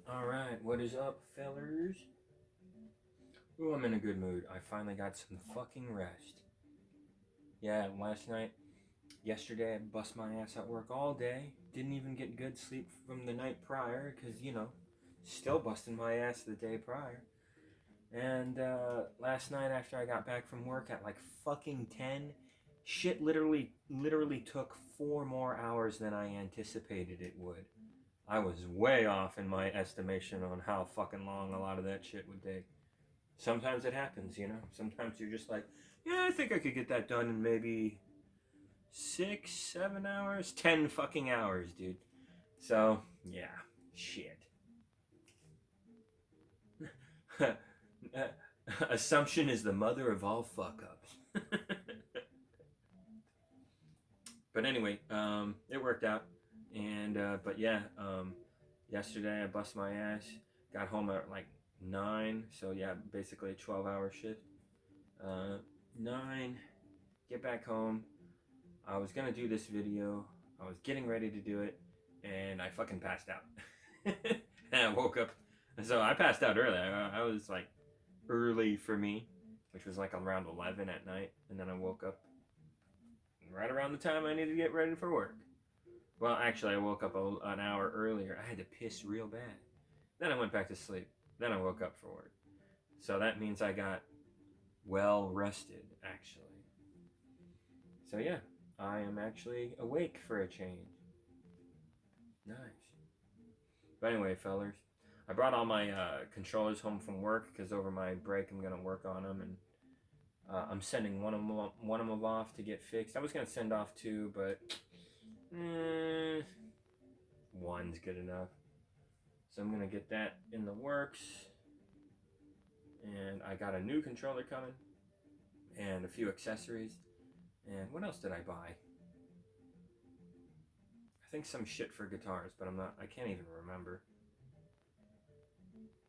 Alright, what is up, fellers? Ooh, I'm in a good mood. I finally got some fucking rest. Yeah, yesterday, I bust my ass at work all day. Didn't even get good sleep from the night prior, because, still busting my ass the day prior. And last night, after I got back from work at like fucking 10, shit literally took 4 more hours than I anticipated it would. I was way off in my estimation on how fucking long a lot of that shit would take. Sometimes it happens, Sometimes you're just like, yeah, I think I could get that done in maybe 6, 7 hours, 10 fucking hours, dude. So, yeah, shit. Assumption is the mother of all fuck ups. But anyway, it worked out. And, but yeah, yesterday I bust my ass. Got home at like 9. So yeah, basically a 12-hour shift. 9, get back home. I was gonna do this video. I was getting ready to do it, and I fucking passed out. And I woke up. So I passed out early. I was like early for me, which was like around 11 at night, and then I woke up right around the time I needed to get ready for work. Well, actually, I woke up an hour earlier. I had to piss real bad. Then I went back to sleep. Then I woke up for work. So that means I got well rested, actually. So yeah, I am actually awake for a change. Nice. But anyway, fellers, I brought all my controllers home from work because over my break I'm gonna work on them, and I'm sending one of them off to get fixed. I was gonna send off 2, but one's good enough. So I'm gonna get that in the works, and I got a new controller coming, and a few accessories. And what else did I buy? I think some shit for guitars, but I can't even remember.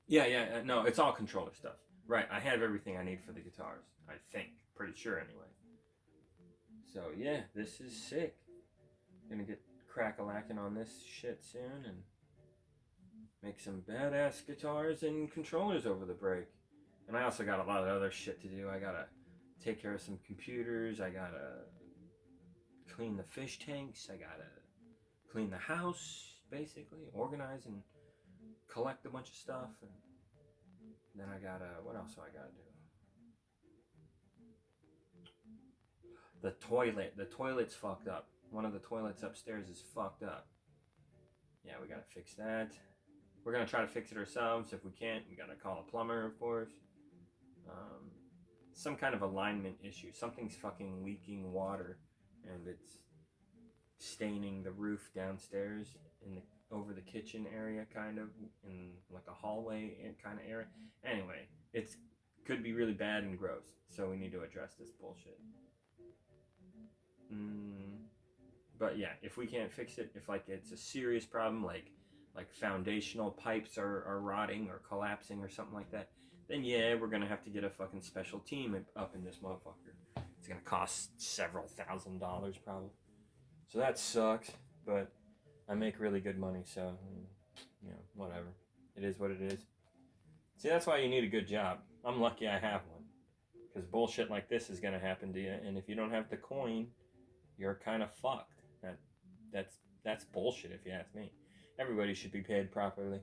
Yeah, no, it's all controller stuff. Right, I have everything I need for the guitars. I think, pretty sure anyway. So yeah, this is sick. Gonna get crack-a-lacking on this shit soon and make some badass guitars and controllers over the break. And I also got a lot of other shit to do. I gotta take care of some computers. I gotta clean the fish tanks. I gotta clean the house, basically, organize and collect a bunch of stuff. And then I gotta, what else do I gotta do? The toilet's fucked up. One of the toilets upstairs is fucked up. Yeah, we gotta fix that. We're gonna try to fix it ourselves. If we can't, we gotta call a plumber, of course. Some kind of alignment issue. Something's fucking leaking water, and it's staining the roof downstairs over the kitchen area, kind of in like a hallway kind of area. Anyway, it's could be really bad and gross, so we need to address this bullshit. But yeah, if we can't fix it, if like it's a serious problem, like foundational pipes are rotting or collapsing or something like that, then yeah, we're gonna have to get a fucking special team up in this motherfucker. It's gonna cost several $1,000s probably. So that sucks, but I make really good money, so whatever. It is what it is. See, that's why you need a good job. I'm lucky I have one, because bullshit like this is gonna happen to you, and if you don't have the coin, you're kind of fucked. That's bullshit if you ask me. Everybody should be paid properly.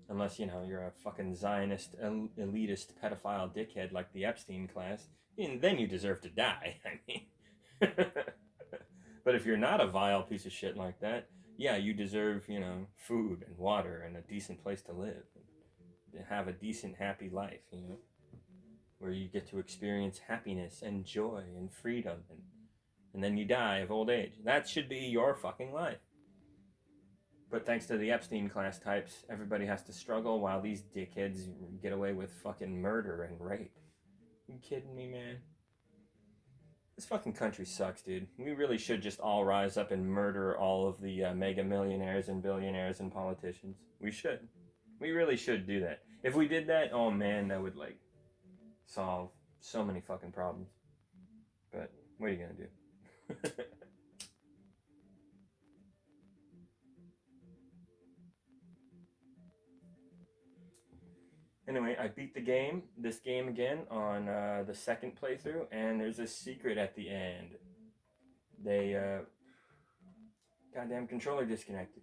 Unless, you're a fucking Zionist, elitist, pedophile dickhead like the Epstein class, and then you deserve to die. I mean. But if you're not a vile piece of shit like that, yeah, you deserve, food and water and a decent place to live. And have a decent, happy life, where you get to experience happiness and joy and freedom, and then you die of old age. That should be your fucking life. But thanks to the Epstein class types, everybody has to struggle while these dickheads get away with fucking murder and rape. You kidding me, man? This fucking country sucks, dude. We really should just all rise up and murder all of the mega millionaires and billionaires and politicians. We should. We really should do that. If we did that, oh man, that would solve so many fucking problems. But what are you gonna do? Anyway, I beat this game again on the second playthrough, and there's a secret at the end. They, goddamn controller disconnected.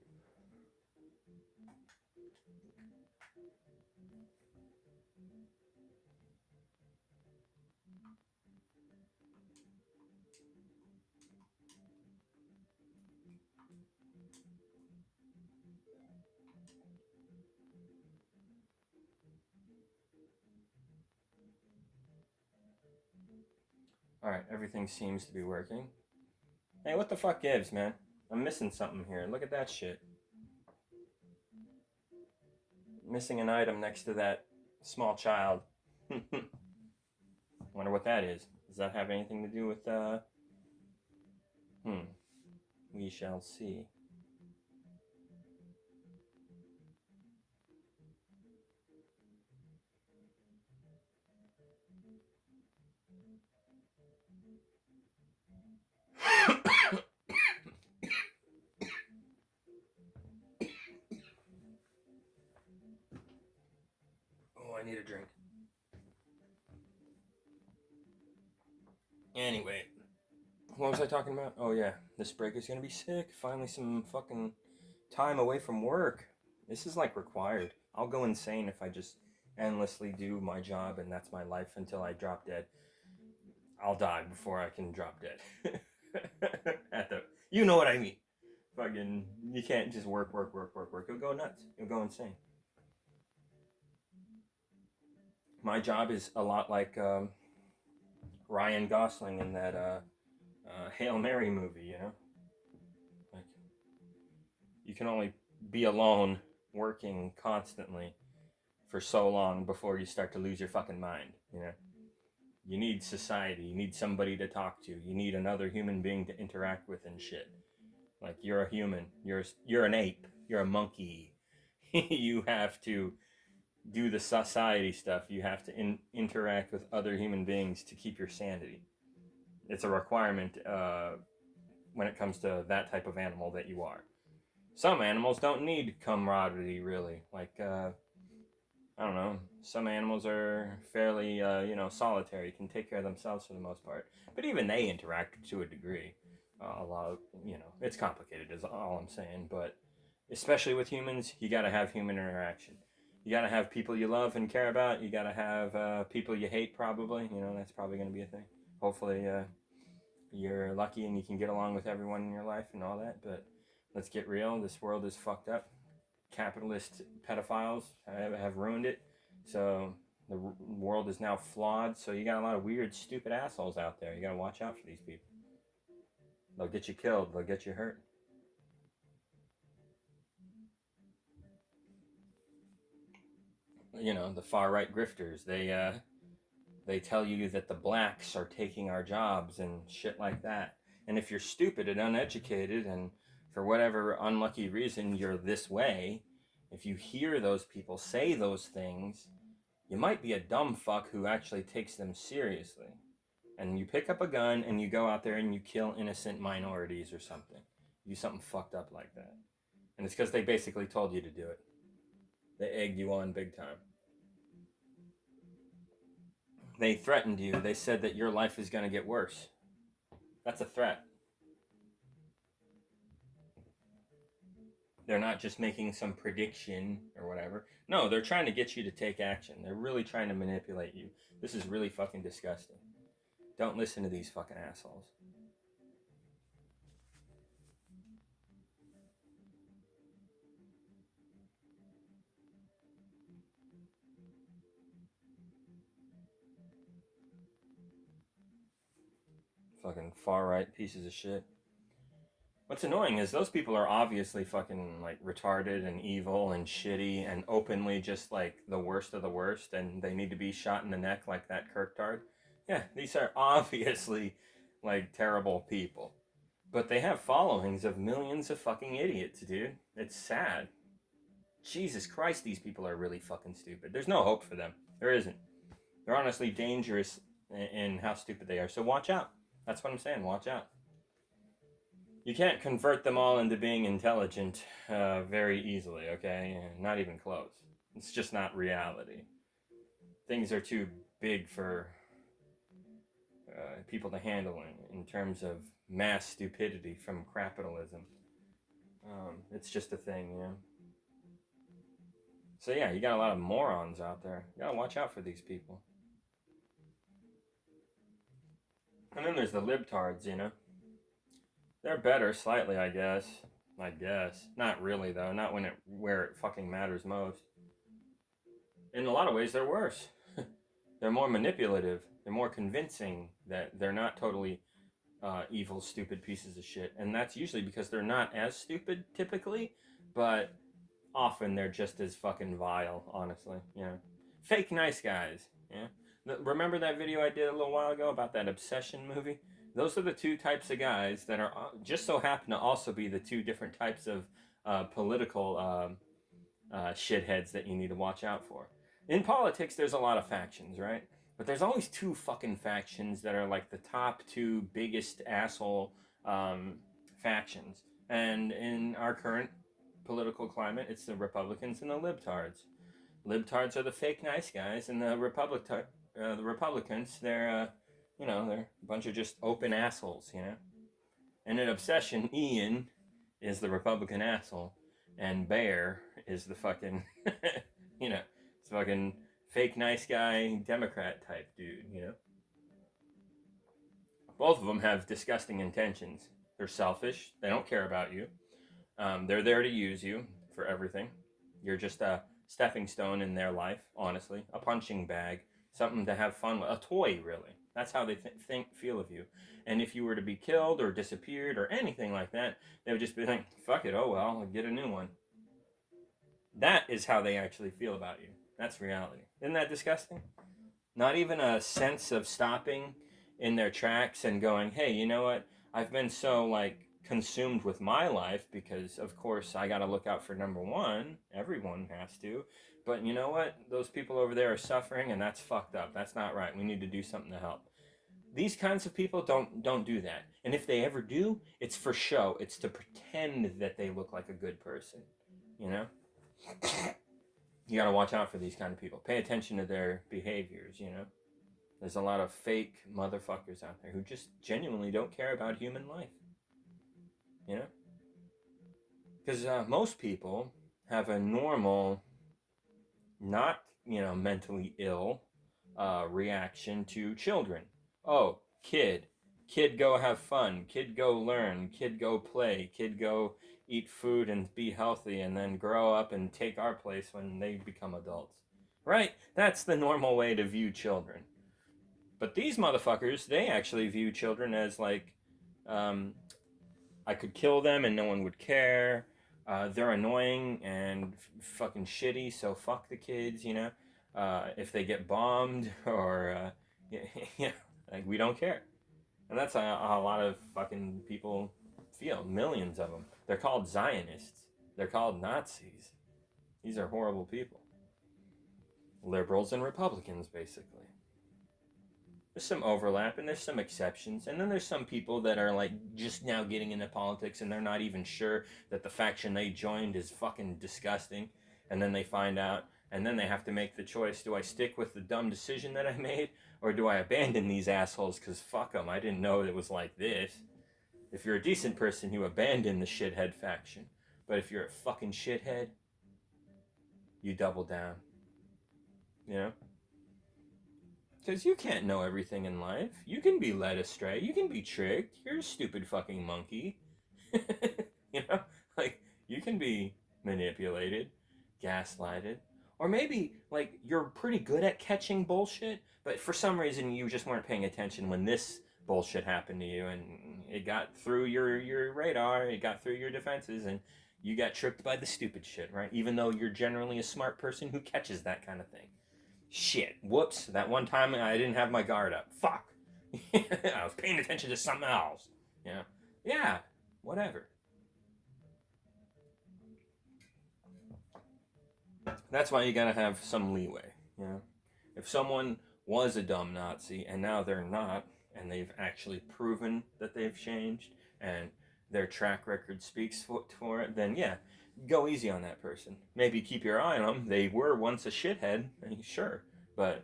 Alright, everything seems to be working. Hey, what the fuck gives, man? I'm missing something here. Look at that shit. Missing an item next to that small child. Wonder what that is. Does that have anything to do with, we shall see. Oh, I need a drink. Anyway, what was I talking about? Oh yeah, this break is gonna be sick. Finally, some fucking time away from work. This is like required. I'll go insane if I just endlessly do my job and that's my life until I drop dead. I'll die before I can drop dead. You know what I mean. Fucking, you can't just work. You'll go nuts. You'll go insane. My job is a lot like Ryan Gosling in that Hail Mary movie, you know? Like, you can only be alone working constantly for so long before you start to lose your fucking mind, you know? You need society. You need somebody to talk to. You need another human being to interact with and shit. Like, you're a human. You're an ape. You're a monkey. You have to do the society stuff. You have to interact with other human beings to keep your sanity. It's a requirement when it comes to that type of animal that you are. Some animals don't need camaraderie, really. Like, I don't know. Some animals are fairly, solitary, can take care of themselves for the most part. But even they interact to a degree. A lot of, it's complicated, is all I'm saying. But especially with humans, you gotta have human interaction. You gotta have people you love and care about. You gotta have people you hate, probably. That's probably gonna be a thing. Hopefully, you're lucky and you can get along with everyone in your life and all that. But let's get real. This world is fucked up. Capitalist pedophiles have ruined it. So the world is now flawed. So you got a lot of weird, stupid assholes out there. You gotta watch out for these people. They'll get you killed. They'll get you hurt. The far right grifters. They tell you that the blacks are taking our jobs and shit like that. And if you're stupid and uneducated and for whatever unlucky reason you're this way, if you hear those people say those things, you might be a dumb fuck who actually takes them seriously. And you pick up a gun and you go out there and you kill innocent minorities or something. You do something fucked up like that. And it's because they basically told you to do it. They egged you on big time. They threatened you. They said that your life is going to get worse. That's a threat. They're not just making some prediction or whatever. No, they're trying to get you to take action. They're really trying to manipulate you. This is really fucking disgusting. Don't listen to these fucking assholes. Fucking far right pieces of shit. What's annoying is those people are obviously fucking like retarded and evil and shitty and openly just like the worst of the worst, and they need to be shot in the neck like that Kirktard. Yeah, these are obviously like terrible people. But they have followings of millions of fucking idiots, dude. It's sad. Jesus Christ, these people are really fucking stupid. There's no hope for them. There isn't. They're honestly dangerous in how stupid they are. So watch out. That's what I'm saying. Watch out. You can't convert them all into being intelligent very easily, okay? Not even close. It's just not reality. things are too big for people to handle in terms of mass stupidity from capitalism. It's just a thing, you know. So yeah, you got a lot of morons out there. You gotta watch out for these people. And then there's the libtards, you know. They're better slightly, I guess. I guess. Not really though. Not when where it fucking matters most. In a lot of ways, they're worse. They're more manipulative. They're more convincing that they're not totally evil, stupid pieces of shit. And that's usually because they're not as stupid typically, but often they're just as fucking vile, honestly. You know, fake nice guys. Yeah. Remember that video I did a little while ago about that Obsession movie? Those are the two types of guys that are just so happen to also be the two different types of political shitheads that you need to watch out for. In politics, there's a lot of factions, right? But there's always two fucking factions that are like the top two biggest asshole factions. And in our current political climate, it's the Republicans and the libtards. Libtards are the fake nice guys, and the Republicans, they're they're a bunch of just open assholes, you know. And in Obsession, Ian is the Republican asshole, and Bear is the fucking, it's fucking fake nice guy Democrat type dude, you know. Both of them have disgusting intentions. They're selfish. They don't care about you. They're there to use you for everything. You're just a stepping stone in their life, honestly. A punching bag. Something to have fun with. A toy, really. That's how they feel of you. And if you were to be killed or disappeared or anything like that, they would just be like, fuck it, oh well, I'll get a new one. That is how they actually feel about you. That's reality. Isn't that disgusting? Not even a sense of stopping in their tracks and going, hey, you know what? I've been so, consumed with my life because, of course, I got to look out for number one. Everyone has to. But you know what? Those people over there are suffering, and that's fucked up. That's not right. We need to do something to help. These kinds of people don't do that. And if they ever do, it's for show. It's to pretend that they look like a good person. You know? You got to watch out for these kind of people. Pay attention to their behaviors, you know? There's a lot of fake motherfuckers out there who just genuinely don't care about human life. You know? Because most people have a normal, not, mentally ill reaction to children. Oh, kid go have fun, kid go learn, kid go play, kid go eat food and be healthy and then grow up and take our place when they become adults. Right? That's the normal way to view children. But these motherfuckers, they actually view children as I could kill them and no one would care. They're annoying and fucking shitty, so fuck the kids, you know? If they get bombed or, we don't care. And that's how a lot of fucking people feel. Millions of them. They're called Zionists. They're called Nazis. These are horrible people. Liberals and Republicans, basically. There's some overlap and there's some exceptions. And then there's some people that are just now getting into politics and they're not even sure that the faction they joined is fucking disgusting. And then they find out and then they have to make the choice. Do I stick with the dumb decision that I made? Or do I abandon these assholes because fuck them, I didn't know it was like this. If you're a decent person, you abandon the shithead faction. But if you're a fucking shithead, you double down. You know? Because you can't know everything in life. You can be led astray. You can be tricked. You're a stupid fucking monkey. You can be manipulated, gaslighted. Or maybe, you're pretty good at catching bullshit, but for some reason you just weren't paying attention when this bullshit happened to you, and it got through your radar, it got through your defenses, and you got tricked by the stupid shit, right? Even though you're generally a smart person who catches that kind of thing. Shit, whoops, that one time I didn't have my guard up. Fuck. I was paying attention to something else. Yeah, whatever. That's why you gotta have some leeway, If someone was a dumb Nazi and now they're not, and they've actually proven that they've changed, and their track record speaks for it, then yeah, go easy on that person. Maybe keep your eye on them. They were once a shithead, sure, but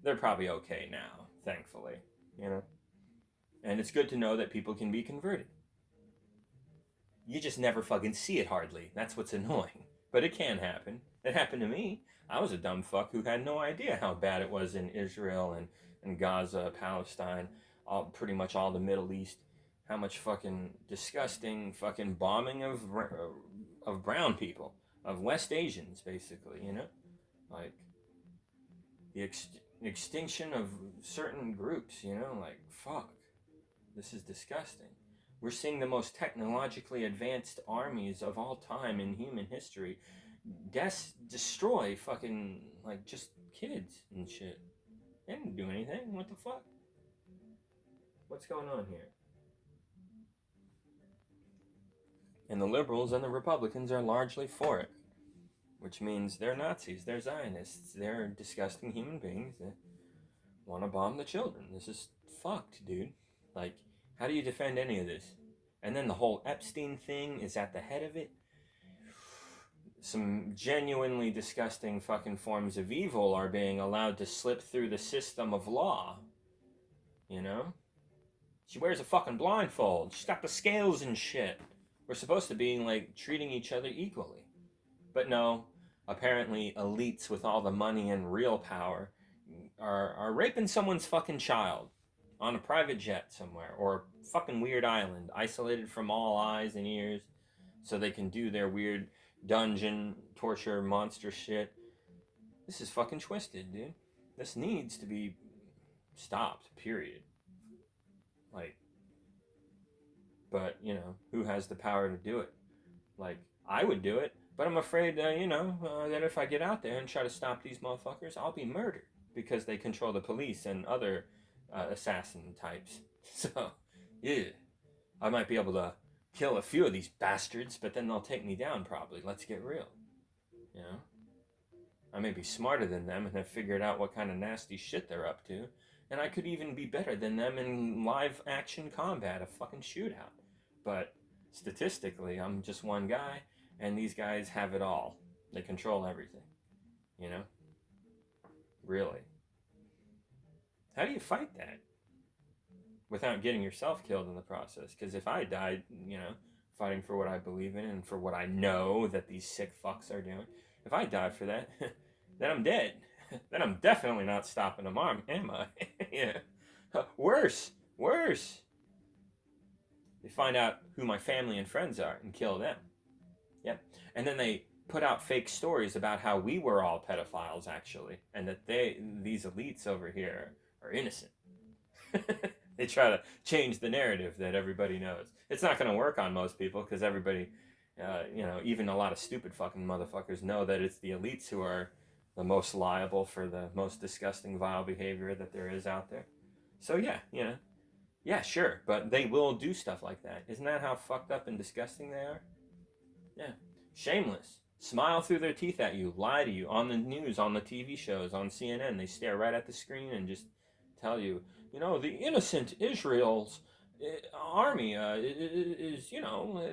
they're probably okay now, thankfully, you know? And it's good to know that people can be converted. You just never fucking see it hardly. That's what's annoying. But it can happen. It happened to me. I was a dumb fuck who had no idea how bad it was in Israel and Gaza, Palestine, pretty much all the Middle East. How much fucking disgusting fucking bombing of brown people, of West Asians, basically, you know? Like, the extinction of certain groups, you know? Like, fuck. This is disgusting. We're seeing the most technologically advanced armies of all time in human history destroy fucking, like, just kids and shit. They didn't do anything. What the fuck? What's going on here? And the liberals and the Republicans are largely for it, which means they're Nazis, they're Zionists, they're disgusting human beings that want to bomb the children. This is fucked, dude. Like, how do you defend any of this? And then the whole Epstein thing is at the head of it. Some genuinely disgusting fucking forms of evil are being allowed to slip through the system of law. You know? She wears a fucking blindfold. She's got the scales and shit. We're supposed to be, like, treating each other equally. But no, apparently elites with all the money and real power are raping someone's fucking child on a private jet somewhere, or a fucking weird island, isolated from all eyes and ears, so they can do their weird dungeon torture monster shit. This is fucking twisted, dude. This needs to be stopped, period. Like, but, you know, who has the power to do it? Like, I would do it, but I'm afraid, that if I get out there and try to stop these motherfuckers, I'll be murdered, because they control the police and other assassin types. So, yeah, I might be able to kill a few of these bastards, but then they'll take me down probably. Let's get real. You know? I may be smarter than them and have figured out what kind of nasty shit they're up to, and I could even be better than them in live action combat, a fucking shootout. But statistically, I'm just one guy, and these guys have it all. They control everything. You know? Really. How do you fight that without getting yourself killed in the process? Because if I died, fighting for what I believe in and for what I know that these sick fucks are doing, if I died for that, then I'm dead. Then I'm definitely not stopping them, am I? Yeah. Worse. They find out who my family and friends are and kill them. Yep. And then they put out fake stories about how we were all pedophiles, actually, and that these elites over here are innocent. They try to change the narrative that everybody knows. It's not going to work on most people, because everybody, even a lot of stupid fucking motherfuckers know that it's the elites who are the most liable for the most disgusting, vile behavior that there is out there. So yeah, sure, but they will do stuff like that. Isn't that how fucked up and disgusting they are? Yeah. Shameless. Smile through their teeth at you, lie to you on the news, on the TV shows, on CNN. They stare right at the screen and just tell you, the innocent Israel's army is,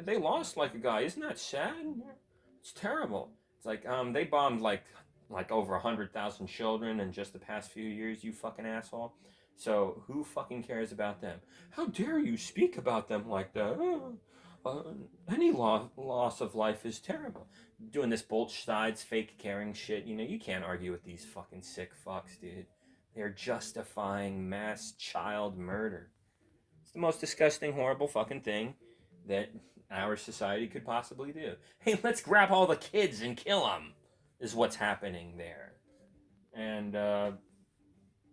they lost like a guy. Isn't that sad? It's terrible. It's like, they bombed like over 100,000 children in just the past few years, you fucking asshole. So who fucking cares about them? How dare you speak about them like that? Any loss of life is terrible. Doing this both sides fake caring shit, you can't argue with these fucking sick fucks, dude. They're justifying mass child murder. It's the most disgusting, horrible fucking thing that our society could possibly do. Hey, let's grab all the kids and kill them, is what's happening there. And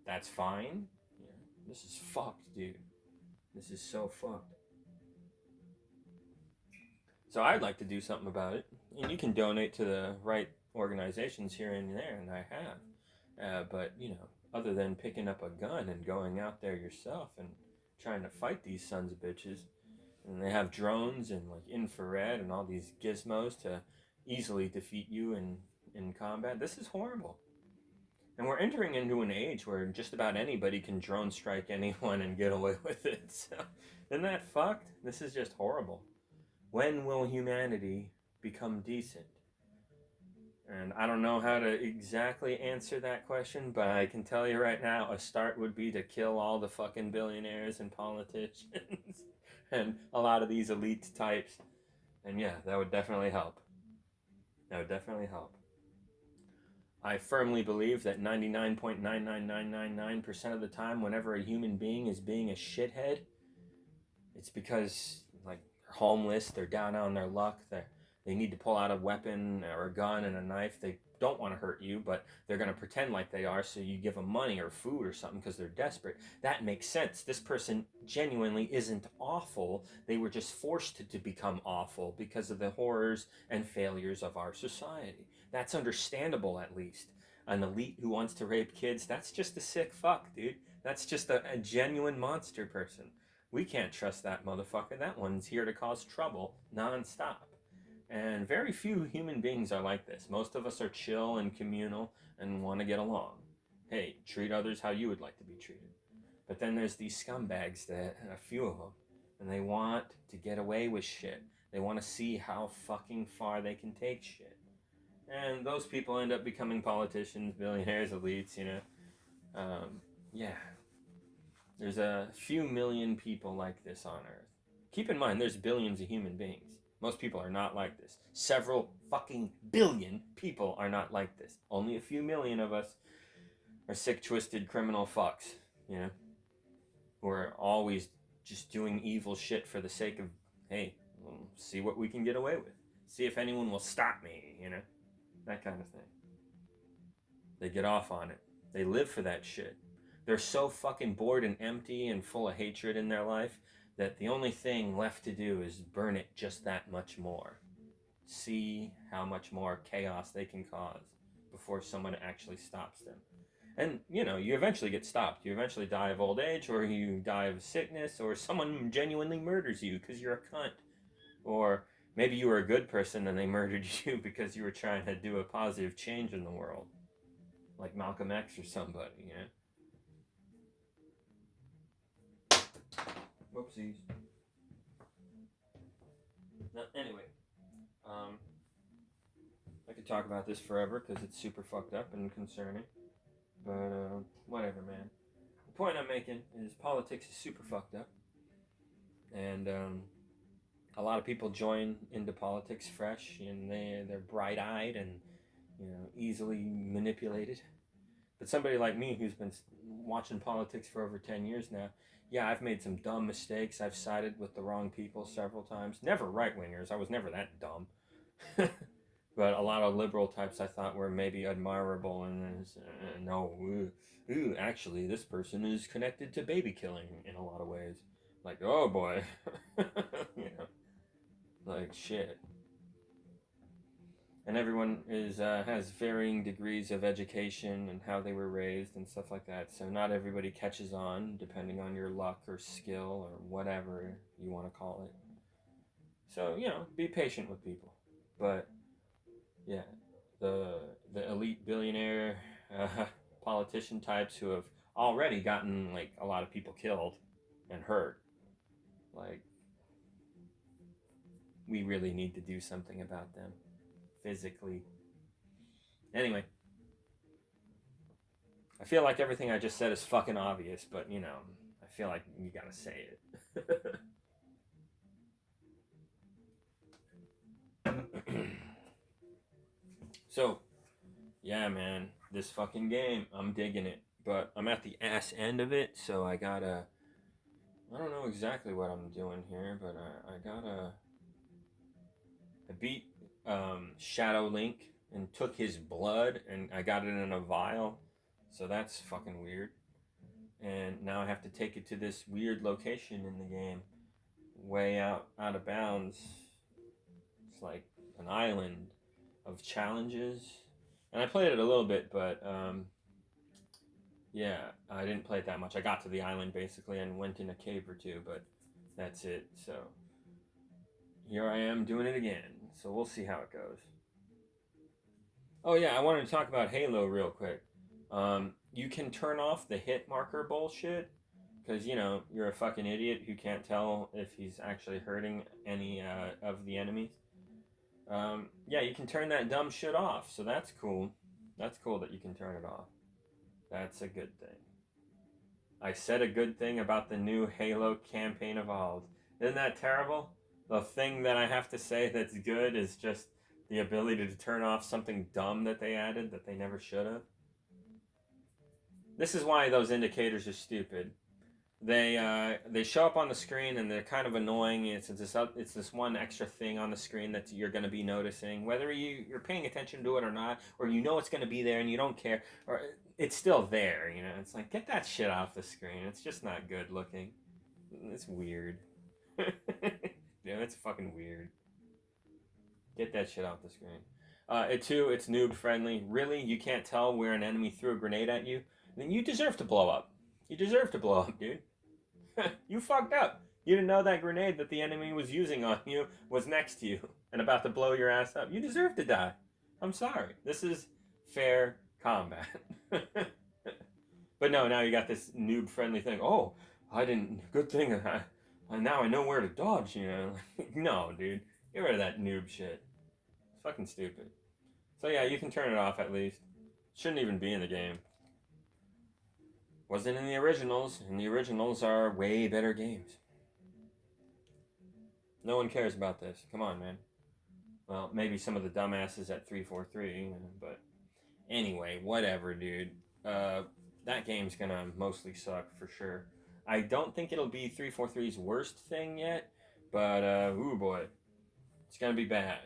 that's fine. Yeah, this is fucked, dude. This is so fucked. So I'd like to do something about it. And you can donate to the right organizations here and there, and I have. But, other than picking up a gun and going out there yourself and trying to fight these sons of bitches, and they have drones and like infrared and all these gizmos to easily defeat you in combat. This is horrible. And we're entering into an age where just about anybody can drone strike anyone and get away with it. So, isn't that fucked? This is just horrible. When will humanity become decent? And I don't know how to exactly answer that question, but I can tell you right now, a start would be to kill all the fucking billionaires and politicians and a lot of these elite types. And yeah, that would definitely help. That would definitely help. I firmly believe that 99.99999% of the time, whenever a human being is being a shithead, it's because, like, they're homeless, they're down on their luck, they need to pull out a weapon or a gun and a knife. They don't want to hurt you, but they're going to pretend like they are, so you give them money or food or something because they're desperate. That makes sense. This person genuinely isn't awful. They were just forced to become awful because of the horrors and failures of our society. That's understandable, at least. An elite who wants to rape kids, that's just a sick fuck, dude. That's just a genuine monster person. We can't trust that motherfucker. That one's here to cause trouble nonstop. And very few human beings are like this. Most of us are chill and communal and want to get along. Hey, treat others how you would like to be treated. But then there's these scumbags, that a few of them, and they want to get away with shit. They want to see how fucking far they can take shit. And those people end up becoming politicians, billionaires, elites, you know. Yeah. There's a few million people like this on Earth. Keep in mind, there's billions of human beings. Most people are not like this. Several fucking billion people are not like this. Only a few million of us are sick, twisted criminal fucks, you know, who are always just doing evil shit for the sake of, hey, we'll see what we can get away with. See if anyone will stop me, you know, that kind of thing. They get off on it. They live for that shit. They're so fucking bored and empty and full of hatred in their life that the only thing left to do is burn it just that much more. See how much more chaos they can cause before someone actually stops them. And, you know, you eventually get stopped. You eventually die of old age, or you die of sickness, or someone genuinely murders you because you're a cunt. Or maybe you were a good person and they murdered you because you were trying to do a positive change in the world. Like Malcolm X or somebody, you know? Whoopsies. No, anyway, I could talk about this forever because it's super fucked up and concerning. But, whatever, man. The point I'm making is politics is super fucked up. And, a lot of people join into politics fresh and they're bright-eyed and, you know, easily manipulated. But somebody like me who's been watching politics for over 10 years now, yeah, I've made some dumb mistakes. I've sided with the wrong people several times. Never right-wingers. I was never that dumb. But a lot of liberal types I thought were maybe admirable, and no, actually, this person is connected to baby killing in a lot of ways. Like, oh boy, you know, like shit. And everyone has varying degrees of education and how they were raised and stuff like that. So not everybody catches on, depending on your luck or skill or whatever you want to call it. So, you know, be patient with people. But yeah, the elite billionaire politician types who have already gotten like a lot of people killed and hurt, like, we really need to do something about them physically. Anyway, I feel like everything I just said is fucking obvious, but you know, I feel like you gotta say it. So, yeah, man, this fucking game, I'm digging it, but I'm at the ass end of it, so I don't know exactly what I'm doing here, but I beat Shadow Link and took his blood, and I got it in a vial, so that's fucking weird. And now I have to take it to this weird location in the game, way out of bounds. It's like an island of challenges, and I played it a little bit, but yeah, I didn't play it that much. I got to the island basically and went in a cave or two, but that's it. So here I am doing it again. So we'll see how it goes. Oh yeah, I wanted to talk about Halo real quick. You can turn off the hit marker bullshit because you know you're a fucking idiot who can't tell if he's actually hurting any of the enemies. Yeah, you can turn that dumb shit off. So that's cool. That's cool that you can turn it off. That's a good thing. I said a good thing about the new Halo campaign evolved. Isn't that terrible? The thing that I have to say that's good is just the ability to turn off something dumb that they added that they never should have. This is why those indicators are stupid. They show up on the screen and they're kind of annoying. It's this one extra thing on the screen that you're going to be noticing, whether you're paying attention to it or not, or you know it's going to be there and you don't care, or it's still there. You know, it's like, get that shit off the screen. It's just not good looking. It's weird. Yeah, it's fucking weird. Get that shit off the screen. It's noob friendly. Really, you can't tell where an enemy threw a grenade at you? Then you deserve to blow up. You deserve to blow up, dude. You fucked up. You didn't know that grenade that the enemy was using on you was next to you and about to blow your ass up. You deserve to die. I'm sorry. This is fair combat. But no, now you got this noob friendly thing. Oh, I didn't. Good thing. Now I know where to dodge. You know. No, dude. Get rid of that noob shit. It's fucking stupid. So yeah, you can turn it off at least. Shouldn't even be in the game. Wasn't in the originals, and the originals are way better games. No one cares about this. Come on, man. Well, maybe some of the dumbasses at 343, but anyway, whatever, dude. That game's gonna mostly suck for sure. I don't think it'll be 343's worst thing yet, but ooh boy, it's gonna be bad.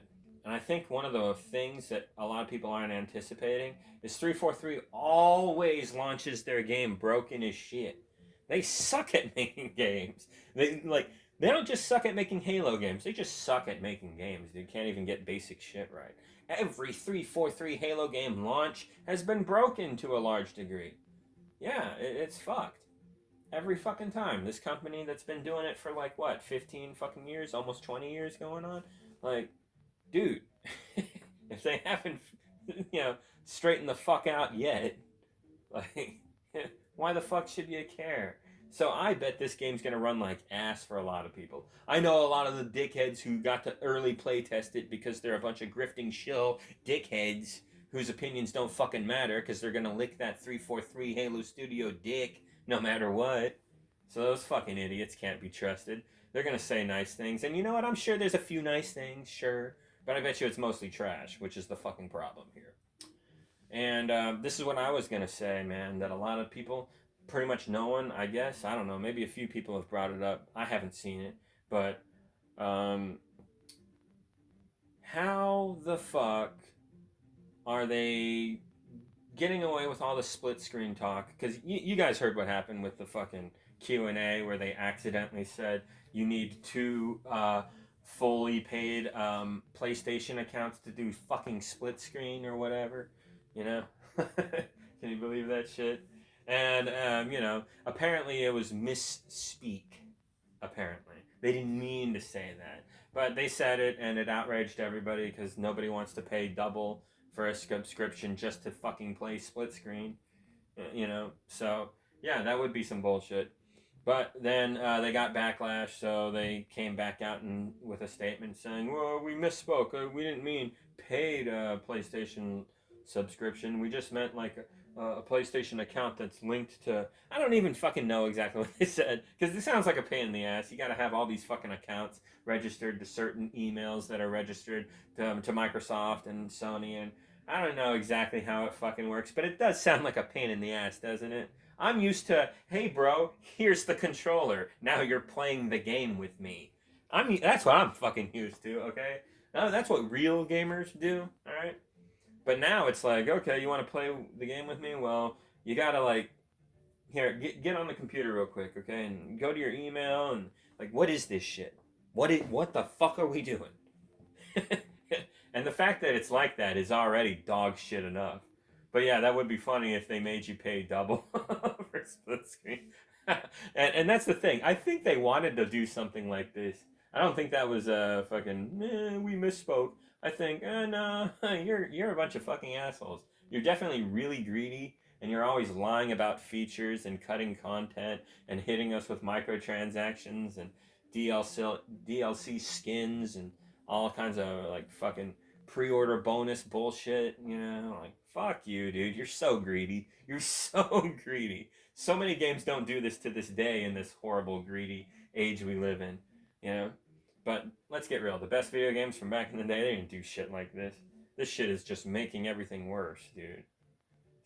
And I think one of the things that a lot of people aren't anticipating is 343 always launches their game broken as shit. They suck at making games. They don't just suck at making Halo games. They just suck at making games. They can't even get basic shit right. Every 343 Halo game launch has been broken to a large degree. Yeah, it's fucked. Every fucking time. This company that's been doing it for 15 fucking years, almost 20 years going on, dude, if they haven't, straightened the fuck out yet, why the fuck should you care? So I bet this game's gonna run like ass for a lot of people. I know a lot of the dickheads who got to early play test it because they're a bunch of grifting shill dickheads whose opinions don't fucking matter because they're gonna lick that 343 Halo Studio dick no matter what. So those fucking idiots can't be trusted. They're gonna say nice things, and you know what? I'm sure there's a few nice things, sure. But I bet you it's mostly trash, which is the fucking problem here. And this is what I was going to say, man, that a lot of people, pretty much no one, I guess, I don't know, maybe a few people have brought it up. I haven't seen it. But how the fuck are they getting away with all the split screen talk? Because you guys heard what happened with the fucking Q&A where they accidentally said you need two... fully paid PlayStation accounts to do fucking split screen or whatever, you know? Can you believe that shit? And, apparently it was misspeak, apparently. They didn't mean to say that. But they said it, and it outraged everybody because nobody wants to pay double for a subscription just to fucking play split screen, So, yeah, that would be some bullshit. But then they got backlash, so they came back out with a statement saying, well, we misspoke. We didn't mean paid PlayStation subscription. We just meant a PlayStation account that's linked to... I don't even fucking know exactly what they said, because this sounds like a pain in the ass. You gotta have all these fucking accounts registered to certain emails that are registered to Microsoft and Sony, and I don't know exactly how it fucking works, but it does sound like a pain in the ass, doesn't it? I'm used to, hey bro, here's the controller. Now you're playing the game with me. That's what I'm fucking used to, okay? That's what real gamers do, alright? But now it's like, okay, you want to play the game with me? Well, you gotta here, get on the computer real quick, okay? And go to your email and what is this shit? What the fuck are we doing? And the fact that it's like that is already dog shit enough. But yeah, that would be funny if they made you pay double for split screen. and that's the thing. I think they wanted to do something like this. I don't think that was we misspoke. I think, no, you're a bunch of fucking assholes. You're definitely really greedy, and you're always lying about features and cutting content and hitting us with microtransactions and DLC skins and all kinds of like fucking pre-order bonus bullshit. You know, like fuck you, dude. You're so greedy. You're so greedy. So many games don't do this to this day in this horrible greedy age we live in. You know, but let's get real. The best video games from back in the day, they didn't do shit like this. This shit is just making everything worse, dude.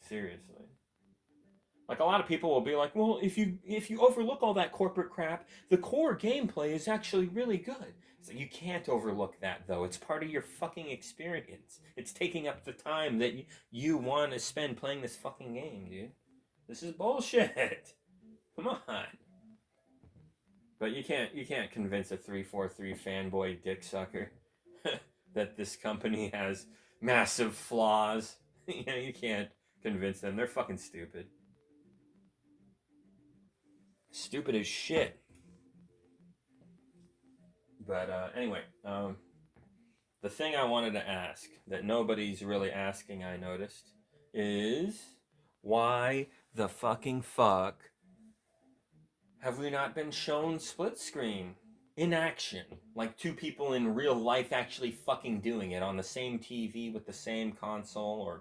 Seriously. Like a lot of people will be like, well, if you overlook all that corporate crap, the core gameplay is actually really good. So you can't overlook that though. It's part of your fucking experience. It's taking up the time that you want to spend playing this fucking game, dude. This is bullshit. Come on. But you can't convince a 343 fanboy dick sucker that this company has massive flaws. You can't convince them. They're fucking stupid. Stupid as shit. But anyway, the thing I wanted to ask that nobody's really asking, I noticed, is why the fucking fuck have we not been shown split screen in action? Like two people in real life actually fucking doing it on the same TV with the same console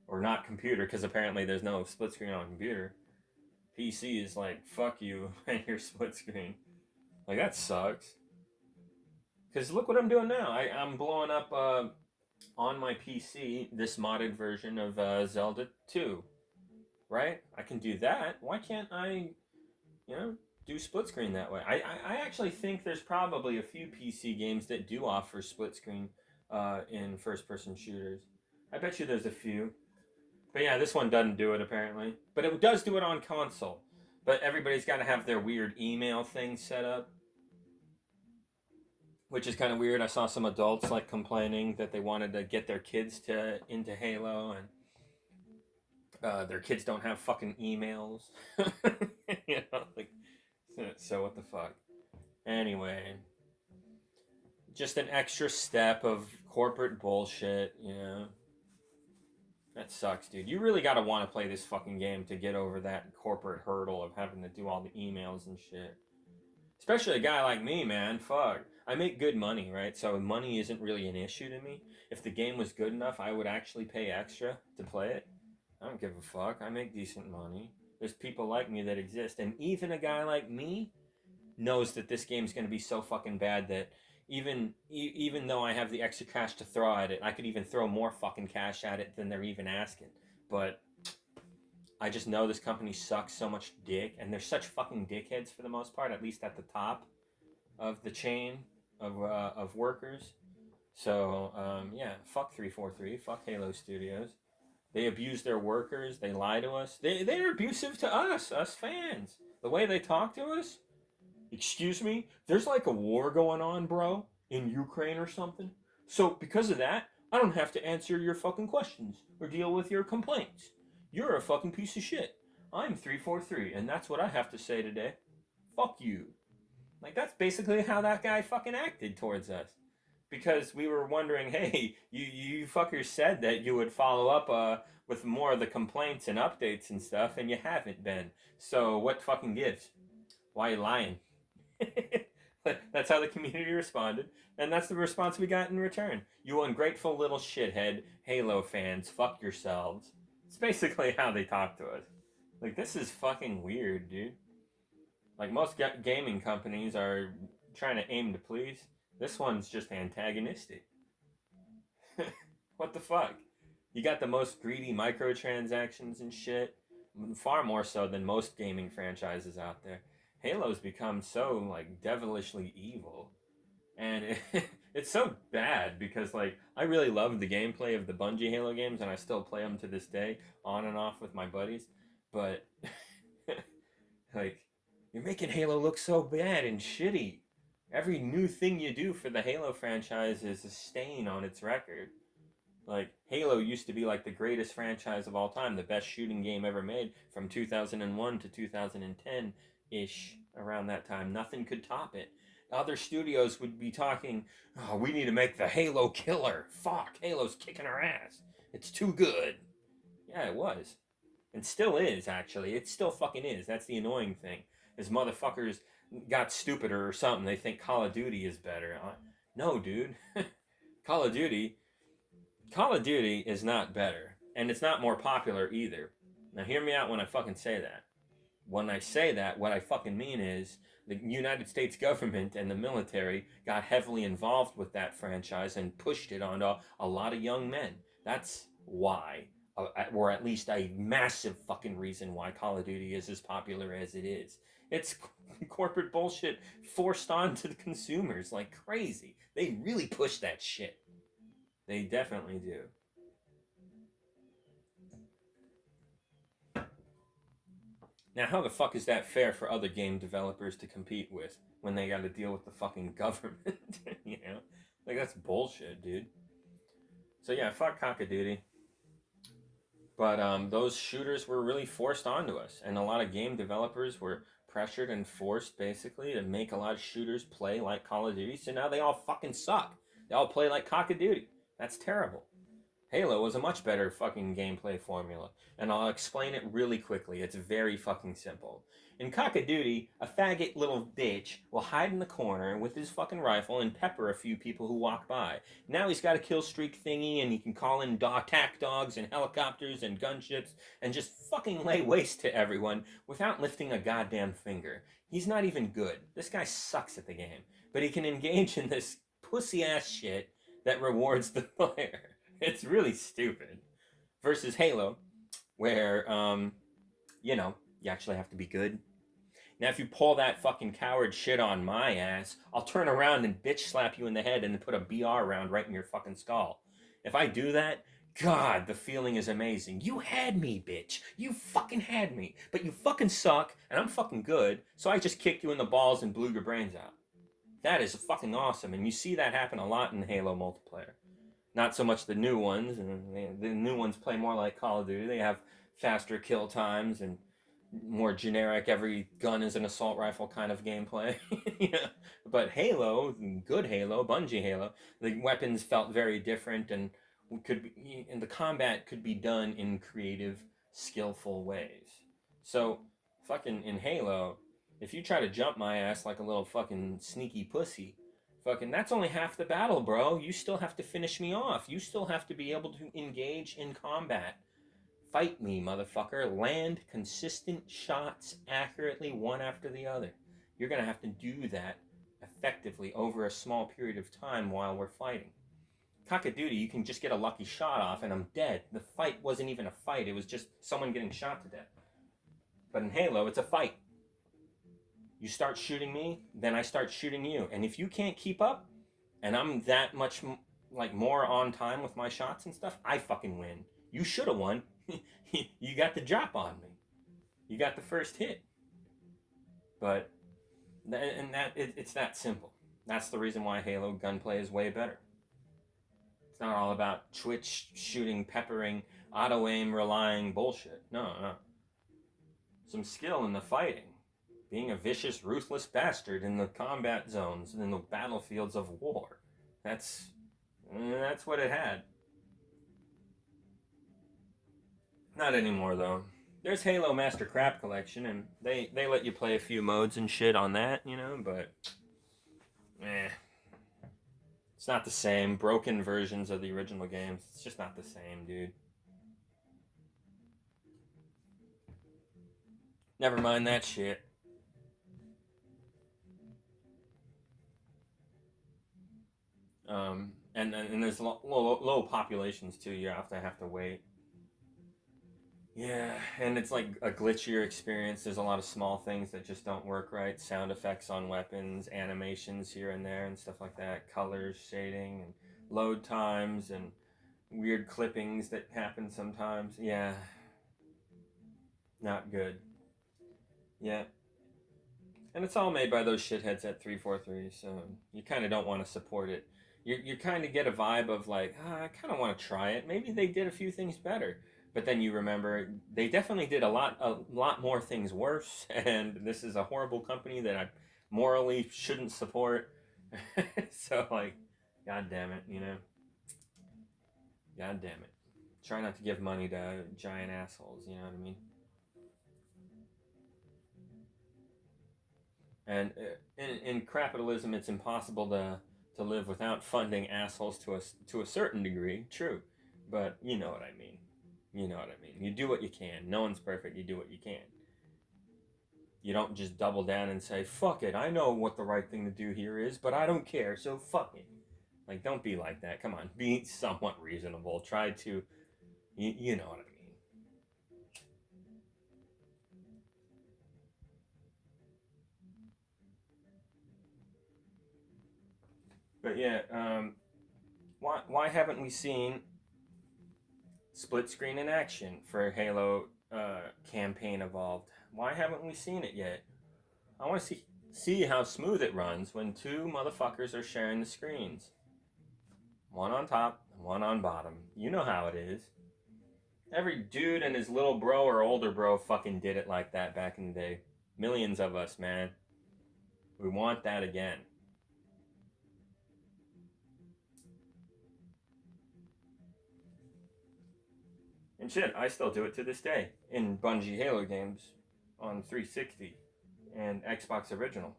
or not computer, because apparently there's no split screen on computer. PC is like, fuck you and your split screen. Like, that sucks. Because look what I'm doing now. I'm blowing up on my PC this modded version of Zelda 2. Right? I can do that. Why can't I, do split screen that way? I actually think there's probably a few PC games that do offer split screen in first person shooters. I bet you there's a few. But yeah, this one doesn't do it apparently. But it does do it on console. But everybody's got to have their weird email thing set up, which is kind of weird. I saw some adults like complaining that they wanted to get their kids into Halo, and their kids don't have fucking emails. Like, so what the fuck? Anyway, just an extra step of corporate bullshit, That sucks, dude. You really gotta want to play this fucking game to get over that corporate hurdle of having to do all the emails and shit. Especially a guy like me, man. Fuck. I make good money, right? So money isn't really an issue to me. If the game was good enough, I would actually pay extra to play it. I don't give a fuck. I make decent money. There's people like me that exist. And even a guy like me knows that this game's going to be so fucking bad that even though I have the extra cash to throw at it, I could even throw more fucking cash at it than they're even asking. But I just know this company sucks so much dick, and they're such fucking dickheads for the most part, at least at the top of the chain of workers. So, yeah, fuck 343, fuck Halo Studios. They abuse their workers, they lie to us. They're abusive to us fans. The way they talk to us. Excuse me? There's like a war going on, bro, in Ukraine or something. So, because of that, I don't have to answer your fucking questions or deal with your complaints. You're a fucking piece of shit. I'm 343, and that's what I have to say today. Fuck you. Like, that's basically how that guy fucking acted towards us. Because we were wondering, hey, you fuckers said that you would follow up with more of the complaints and updates and stuff, and you haven't been. So, what fucking gives? Why are you lying? That's how the community responded, and that's the response we got in return. You ungrateful little shithead Halo fans, fuck yourselves. It's basically how they talk to us. Like, this is fucking weird, dude. Like, most gaming companies are trying to aim to please. This one's just antagonistic. What the fuck? You got the most greedy microtransactions and shit. Far more so than most gaming franchises out there. Halo's become so, like, devilishly evil. And it's so bad because, like, I really love the gameplay of the Bungie Halo games, and I still play them to this day, on and off with my buddies. But, like, you're making Halo look so bad and shitty. Every new thing you do for the Halo franchise is a stain on its record. Like, Halo used to be like the greatest franchise of all time, the best shooting game ever made from 2001 to 2010-ish, around that time. Nothing could top it. Other studios would be talking, oh, we need to make the Halo killer. Fuck, Halo's kicking our ass. It's too good. Yeah, it was. And still is, actually. It still fucking is. That's the annoying thing. Is motherfuckers got stupider or something. They think Call of Duty is better. No, dude. Call of Duty is not better, and it's not more popular either. Now, hear me out when I fucking say that. When I say that, what I fucking mean is the United States government and the military got heavily involved with that franchise and pushed it onto a lot of young men. That's why, or at least a massive fucking reason why Call of Duty is as popular as it is. It's corporate bullshit forced onto the consumers like crazy. They really push that shit. They definitely do. Now, how the fuck is that fair for other game developers to compete with when they got to deal with the fucking government? You know, like that's bullshit, dude. So yeah, fuck Call of Duty. But those shooters were really forced onto us, and a lot of game developers were pressured and forced basically to make a lot of shooters play like Call of Duty. So now they all fucking suck. They all play like Call of Duty. That's terrible. Halo was a much better fucking gameplay formula, and I'll explain it really quickly. It's very fucking simple. In Call of Duty, a faggot little bitch will hide in the corner with his fucking rifle and pepper a few people who walk by. Now he's got a kill streak thingy, and he can call in attack dogs and helicopters and gunships and just fucking lay waste to everyone without lifting a goddamn finger. He's not even good. This guy sucks at the game, but he can engage in this pussy ass shit that rewards the player. It's really stupid. Versus Halo, where, you actually have to be good. Now, if you pull that fucking coward shit on my ass, I'll turn around and bitch slap you in the head and put a BR round right in your fucking skull. If I do that, God, the feeling is amazing. You had me, bitch. You fucking had me. But you fucking suck, and I'm fucking good, so I just kicked you in the balls and blew your brains out. That is fucking awesome, and you see that happen a lot in Halo multiplayer. Not so much the new ones, and the new ones play more like Call of Duty. They have faster kill times and more generic, every gun is an assault rifle kind of gameplay. Yeah. But Halo, good Halo, Bungie Halo, the weapons felt very different and the combat could be done in creative, skillful ways. So, fucking in Halo, if you try to jump my ass like a little fucking sneaky pussy, fucking that's only half the battle, bro. You still have to finish me off. You still have to be able to engage in combat. Fight me, motherfucker. Land consistent shots accurately one after the other. You're going to have to do that effectively over a small period of time while we're fighting. Call of Duty, you can just get a lucky shot off and I'm dead. The fight wasn't even a fight, it was just someone getting shot to death. But in Halo, it's a fight. You start shooting me, then I start shooting you. And if you can't keep up, and I'm that much like more on time with my shots and stuff, I fucking win. You should have won. You got the drop on me. You got the first hit. But it's that simple. That's the reason why Halo gunplay is way better. It's not all about twitch shooting, peppering, auto aim relying bullshit. No. Some skill in the fighting. Being a vicious, ruthless bastard in the combat zones, in the battlefields of war. That's what it had. Not anymore, though. There's Halo Master Crap Collection, and they let you play a few modes and shit on that, but it's not the same. Broken versions of the original games. It's just not the same, dude. Never mind that shit. And there's low populations too. You have to wait. Yeah, and it's like a glitchier experience. There's a lot of small things that just don't work right. Sound effects on weapons, animations here and there, and stuff like that. Colors, shading, and load times, and weird clippings that happen sometimes. Yeah, not good. Yeah. And it's all made by those shitheads at 343, so you kind of don't want to support it. You kind of get a vibe of like, I kind of want to try it. Maybe they did a few things better. But then you remember they definitely did a lot more things worse, and this is a horrible company that I morally shouldn't support. So like, god damn it, God damn it. Try not to give money to giant assholes, you know what I mean? And in capitalism, it's impossible to to live without funding assholes to a certain degree. True, but you know what I mean. You know what I mean. You do what you can. No one's perfect. You do what you can. You don't just double down and say, fuck it, I know what the right thing to do here is, but I don't care, so fuck it. Like, don't be like that. Come on, be somewhat reasonable. Try to, you know what I mean. But yeah, why haven't we seen split screen in action for Halo campaign evolved? Why haven't we seen it yet? I want to see how smooth it runs when two motherfuckers are sharing the screens. One on top, one on bottom. You know how it is. Every dude and his little bro or older bro fucking did it like that back in the day. Millions of us, man. We want that again. And shit, I still do it to this day in Bungie Halo games on 360 and Xbox Original.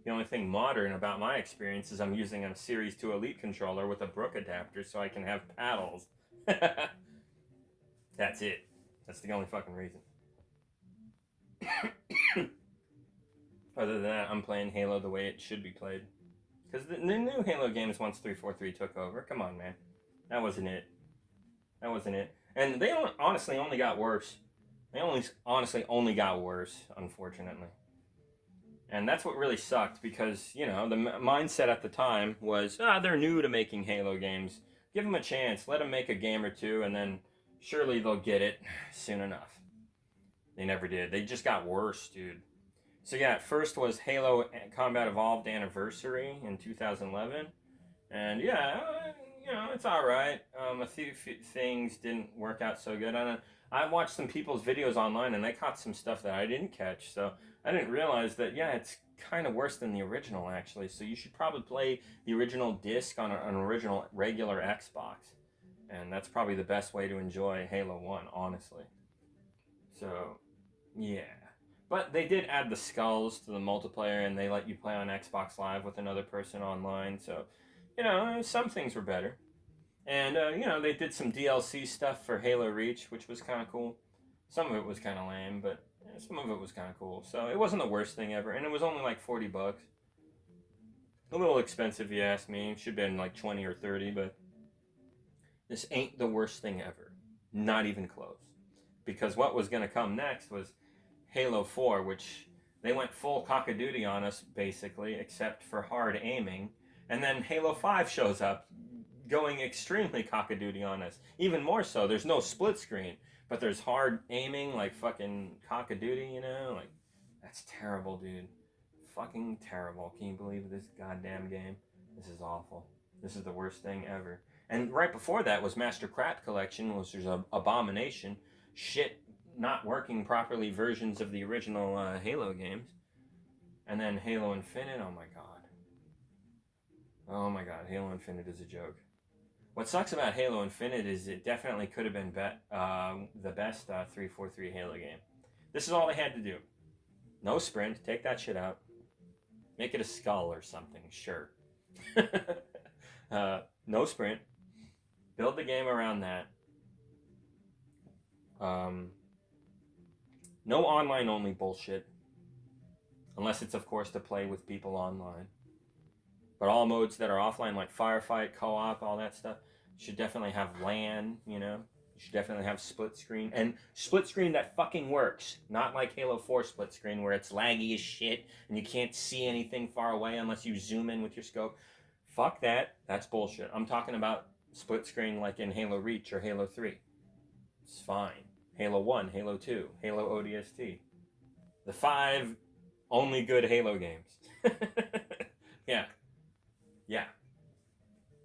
The only thing modern about my experience is I'm using a Series 2 Elite controller with a Brook adapter so I can have paddles. That's it. That's the only fucking reason. Other than that, I'm playing Halo the way it should be played. Because the new Halo games once 343 took over. Come on, man. That wasn't it. That wasn't it. And they honestly only got worse. They honestly only got worse, unfortunately. And that's what really sucked because, you know, the mindset at the time was, they're new to making Halo games. Give them a chance. Let them make a game or two, and then surely they'll get it soon enough. They never did. They just got worse, dude. So yeah, first was Halo Combat Evolved Anniversary in 2011. And yeah, you know, it's alright. A few things didn't work out so good. I watched some people's videos online and they caught some stuff that I didn't catch. So I didn't realize that, yeah, it's kind of worse than the original, actually. So you should probably play the original disc on an original regular Xbox. And that's probably the best way to enjoy Halo 1, honestly. So, yeah. But they did add the skulls to the multiplayer, and they let you play on Xbox Live with another person online. So, you know, some things were better. And, you know, they did some DLC stuff for Halo Reach, which was kind of cool. Some of it was kind of lame, but some of it was kind of cool. So it wasn't the worst thing ever, and it was only like $40. A little expensive, if you ask me. It should have been like 20 or 30, but this ain't the worst thing ever. Not even close. Because what was going to come next was Halo 4, which they went full cock-a-doodle on us, basically, except for hard aiming. And then Halo 5 shows up, going extremely cock-a-doodle on us. Even more so, there's no split screen, but there's hard aiming, like fucking cock-a-doodle, you know? Like, that's terrible, dude. Fucking terrible. Can you believe this goddamn game? This is awful. This is the worst thing ever. And right before that was Master Crap Collection, which was an abomination. Shit, not working properly versions of the original Halo games. And then Halo Infinite, oh my god. Oh my god, Halo Infinite is a joke. What sucks about Halo Infinite is it definitely could have been the best 343 Halo game. This is all they had to do. No sprint, take that shit out. Make it a skull or something, sure. No sprint. Build the game around that. No online only bullshit. Unless it's, of course, to play with people online. But all modes that are offline, like Firefight, Co-op, all that stuff, should definitely have LAN, you know? You should definitely have split screen. And split screen that fucking works. Not like Halo 4 split screen where it's laggy as shit and you can't see anything far away unless you zoom in with your scope. Fuck that. That's bullshit. I'm talking about split screen like in Halo Reach or Halo 3. It's fine. Halo 1, Halo 2, Halo ODST. The 5 only good Halo games. Yeah. Yeah.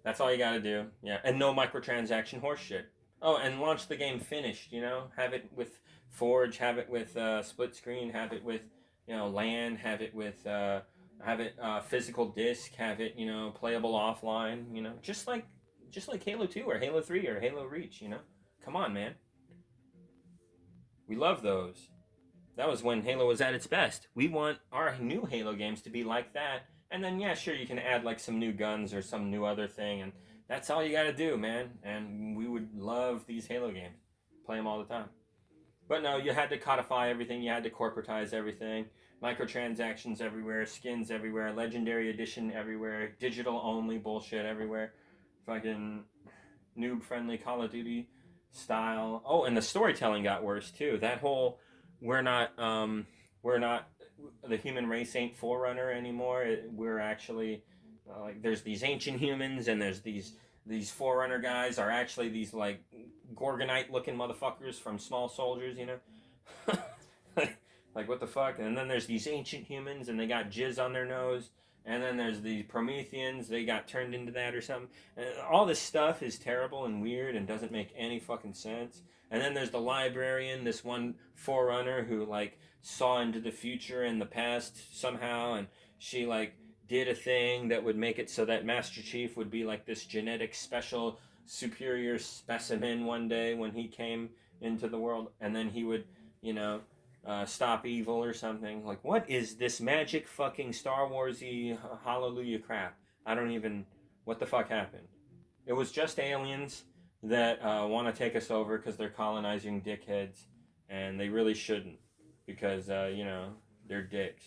That's all you gotta do. Yeah. And no microtransaction horseshit. Oh, and launch the game finished, you know? Have it with Forge, have it with split screen, have it with, you know, LAN, have it with, physical disc, have it, you know, playable offline, you know? Just like Halo 2 or Halo 3 or Halo Reach, you know? Come on, man. We love those. That was when Halo was at its best. We want our new Halo games to be like that And then, yeah, sure, you can add like some new guns or some new other thing, and that's all you got to do, man. And we would love these Halo games, play them all the time. But no, you had to codify everything. You had to corporatize everything. Microtransactions everywhere, skins everywhere, legendary edition everywhere, digital only bullshit everywhere. Fucking noob friendly Call of Duty style. Oh, and the storytelling got worse too. That whole we're not we're not the human race ain't Forerunner anymore. We're actually like there's these ancient humans and there's these Forerunner guys are actually these like Gorgonite looking motherfuckers from Small Soldiers, you know. like what the fuck? And then there's these ancient humans and they got jizz on their nose. And then there's the Prometheans, they got turned into that or something. And all this stuff is terrible and weird and doesn't make any fucking sense. And then there's the librarian, this one Forerunner who like saw into the future and the past somehow, and she like did a thing that would make it so that Master Chief would be like this genetic special superior specimen one day when he came into the world, and then he would, you know, stop evil or something. Like, what is this magic fucking Star Warsy hallelujah crap? I don't even. What the fuck happened? It was just aliens that want to take us over because they're colonizing dickheads, and they really shouldn't because you know they're dicks.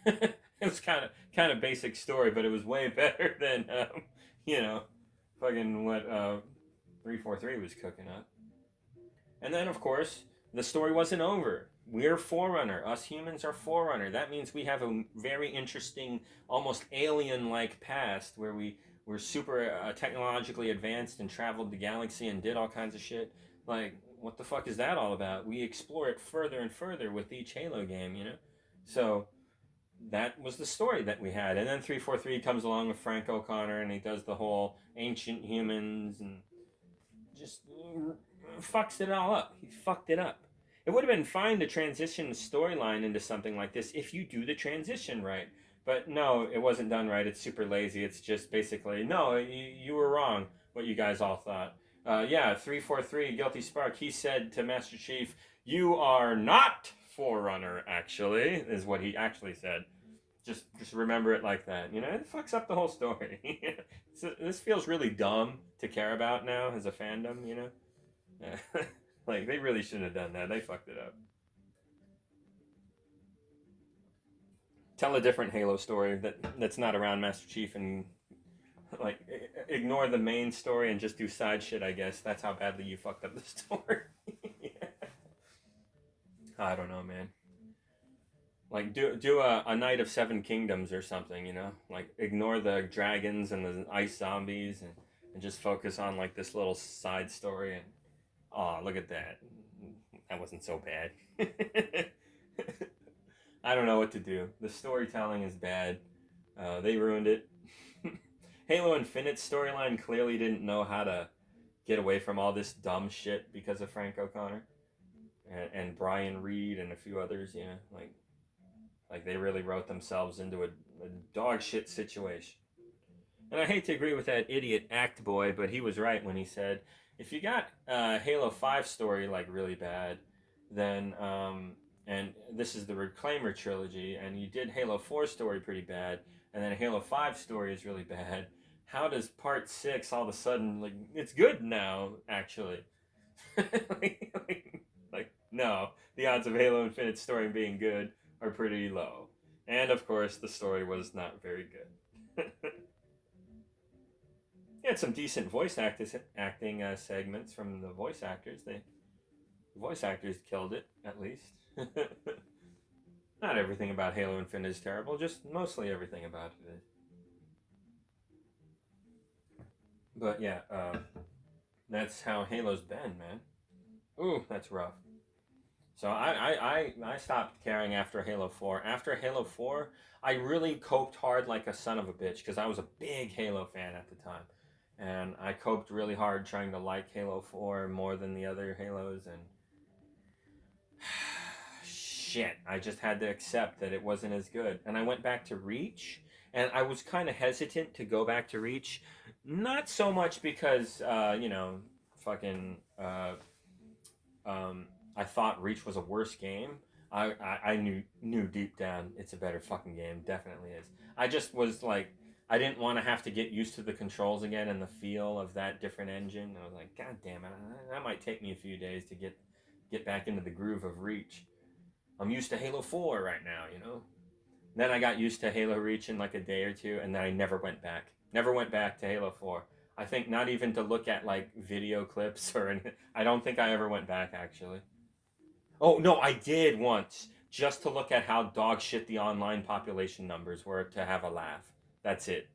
It was kind of basic story, but it was way better than you know fucking what 343 was cooking up. And then of course the story wasn't over. We're Forerunner. Us humans are Forerunner. That means we have a very interesting, almost alien-like past where we were super technologically advanced and traveled the galaxy and did all kinds of shit. Like, what the fuck is that all about? We explore it further and further with each Halo game, you know? So, that was the story that we had. And then 343 comes along with Frank O'Connor and he does the whole ancient humans and just fucks it all up. He fucked it up. It would have been fine to transition the storyline into something like this if you do the transition right. But no, it wasn't done right. It's super lazy. It's just basically, no, you were wrong, what you guys all thought. Yeah, 343, Guilty Spark, he said to Master Chief, you are not Forerunner, actually, is what he actually said. Just remember it like that. You know, it fucks up the whole story. So, this feels really dumb to care about now as a fandom, you know? Yeah. Like, they really shouldn't have done that. They fucked it up. Tell a different Halo story that's not around Master Chief and, like, ignore the main story and just do side shit, I guess. That's how badly you fucked up the story. Yeah. I don't know, man. Like, do a Night of Seven Kingdoms or something, you know? Like, ignore the dragons and the ice zombies and just focus on, like, this little side story and oh, look at that. That wasn't so bad. I don't know what to do. The storytelling is bad. They ruined it. Halo Infinite's storyline clearly didn't know how to get away from all this dumb shit because of Frank O'Connor and Brian Reed and a few others. You know, like they really wrote themselves into a dog shit situation. And I hate to agree with that idiot Act Boy, but he was right when he said, if you got Halo 5 story like really bad, then and this is the Reclaimer trilogy, and you did Halo 4 story pretty bad, and then Halo 5 story is really bad, how does Part 6 all of a sudden, like, it's good now, actually? like, no, the odds of Halo Infinite story being good are pretty low. And of course, the story was not very good. He had some decent acting segments from the voice actors. The voice actors killed it, at least. Not everything about Halo Infinite is terrible, just mostly everything about it is. But yeah, that's how Halo's been, man. Ooh, that's rough. So I stopped caring after Halo 4. After Halo 4, I really coped hard like a son of a bitch because I was a big Halo fan at the time. And I coped really hard trying to like Halo 4 more than the other Halos, and shit, I just had to accept that it wasn't as good. And I went back to Reach, and I was kind of hesitant to go back to Reach. Not so much because, you know, fucking, I thought Reach was a worse game, I knew deep down it's a better fucking game. Definitely is. I just was like, I didn't want to have to get used to the controls again and the feel of that different engine. I was like, God damn it, that might take me a few days to get back into the groove of Reach. I'm used to Halo 4 right now, you know. Then I got used to Halo Reach in like a day or two, and then I never went back. Never went back to Halo 4. I think not even to look at like video clips or anything. I don't think I ever went back actually. Oh no, I did once, just to look at how dog shit the online population numbers were to have a laugh. That's it.